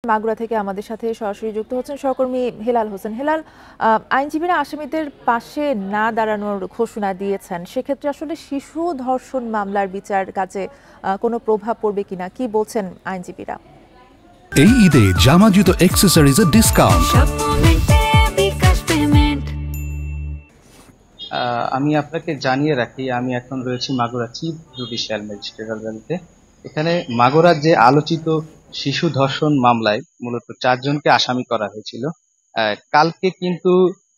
মাগুরা থেকে আমাদের সাথে সরাসরি যুক্ত হচ্ছেন সহকর্মী হেলাল হোসেন। হেলাল, আইনজীবীরা আসামিদের পাশে না দাঁড়ানোর ঘোষণা দিয়েছেন, সেক্ষেত্রে আসলে শিশু ধর্ষণ মামলার বিচার কাজে কোনো প্রভাব পড়বে কিনা, কি বলছেন আইনজীবীরা? এই ঈদে জামা জুতো অ্যাক্সেসরিজের ডিসকাউন্ট। আমি আপনাকে জানিয়ে রাখি, আমি এখন রয়েছি মাগুরা চিফ জুডিশিয়াল ম্যাজিস্ট্রেট আদালতে। এখানে মাগুরার যে আলোচিত শিশু ধর্ষণ মামলায় মূলত 4 জনকে আসামি করা হয়েছিল। কালকে কিন্তু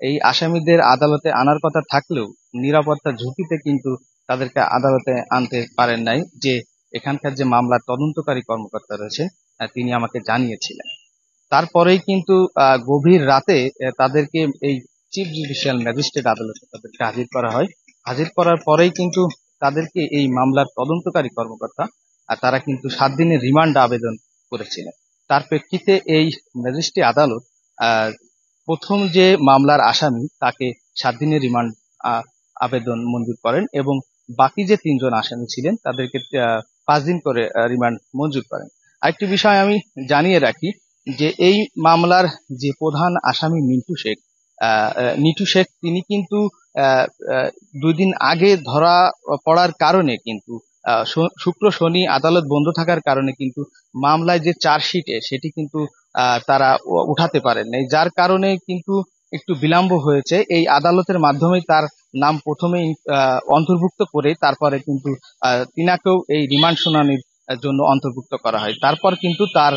এই আসামিদের আদালতে আনার কথা থাকলেও নিরাপত্তা ঝুঁকিতে কিন্তু তাদেরকে আদালতে আনতে পারেন নাই। যে এখানকার যে মামলার তদন্তকারী কর্মকর্তা রয়েছে তিনি আমাকে জানিয়েছিলেন। তারপরেই কিন্তু গভীর রাতে তাদেরকে এই চিফ জুডিশিয়াল ম্যাজিস্ট্রেট আদালতে তাদেরকে হাজির করা হয়। হাজির করার পরেই কিন্তু তাদেরকে এই মামলার তদন্তকারী কর্মকর্তা তারা কিন্তু 7 দিনের রিমান্ড আবেদন করেছিলেন। তার প্রেক্ষিতে এই ম্যাজিস্ট্রেট আদালত প্রথম যে মামলার আসামি তাকে 7 দিনের রিমান্ড আবেদন মঞ্জুর করেন এবং বাকি যে 3 জন আসামি ছিলেন তাদেরকে 5 দিন করে রিমান্ড মঞ্জুর করেন। আরেকটি বিষয় আমি জানিয়ে রাখি যে এই মামলার যে প্রধান আসামি নিটু শেখ তিনি কিন্তু 2 দিন আগে ধরা পড়ার কারণে কিন্তু শুক্র শনি আদালত বন্ধ থাকার কারণে কিন্তু মামলায় যে চার্জশিটে সেটি কিন্তু তারা উঠাতে পারেন নাই, যার কারণে কিন্তু একটু বিলম্ব হয়েছে। এই আদালতের মাধ্যমে তার নাম প্রথমেই অন্তর্ভুক্ত করে তারপরে কিন্তু তিনাকেও এই রিমান্ড শুনানির জন্য অন্তর্ভুক্ত করা হয়। তারপর কিন্তু তার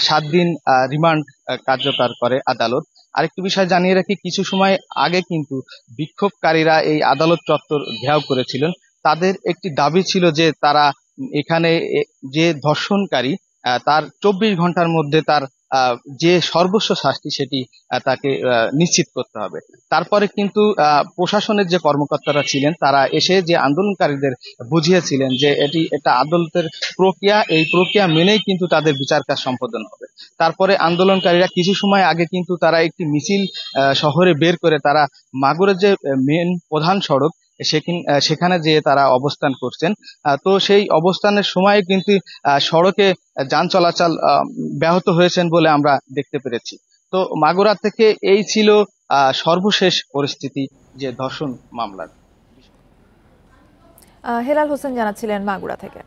7 দিন রিমান্ড কার্যকর করে আদালত। আরেকটি বিষয় জানিয়ে রাখি, কিছু সময় আগে কিন্তু বিক্ষোভকারীরা এই আদালত চত্বর ঘেরাও করেছিলেন। তাদের একটি দাবি ছিল যে তারা এখানে যে ধর্ষণকারী তার 24 ঘন্টার মধ্যে তার যে সর্বোচ্চ শাস্তি সেটি তাকে নিশ্চিত করতে হবে। তারপরে কিন্তু প্রশাসনের যে কর্মকর্তারা ছিলেন তারা এসে যে আন্দোলনকারীদের বুঝিয়েছিলেন যে এটি একটা আদালতের প্রক্রিয়া, এই প্রক্রিয়া মেনেই কিন্তু তাদের বিচার কাজ সম্পাদন হবে। তারপরে আন্দোলনকারীরা কিছু সময় আগে কিন্তু তারা একটি মিছিল শহরে বের করে তারা মাগুরার যে মেন প্রধান সড়ক সেখানে যেয়ে তারা অবস্থান করছেন। তো সেই অবস্থানের সময় কিন্তু সড়কে যান চলাচল ব্যাহত হয়েছেন বলে আমরা দেখতে পেরেছি। তো মাগুরা থেকে এই ছিল সর্বশেষ পরিস্থিতি যে ধর্ষণ মামলার। হেলাল হোসেন জানাচ্ছিলেন মাগুরা থেকে।